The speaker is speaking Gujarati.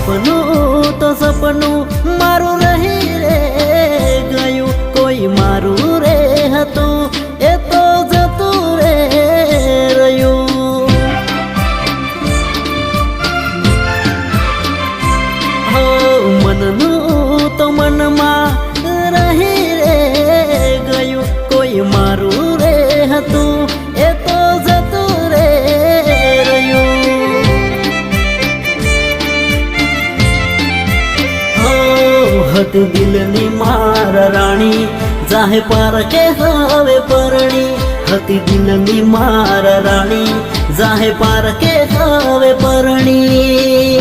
સપનું તો સપનું મારું રહી રે ગયું, કોઈ મારું રે હતું એ તો જતું રે રહ્યું. હો મનનું તો મનમાં રહી રે ગયું, કોઈ મારું રે હતું એ તો જતું રે રહ્યું. હતી દિલની મારા રાણી જાહે પારકે હવે પરણી, હતી દિલની મારા રાણી જાહે પારકે હવે પરણી.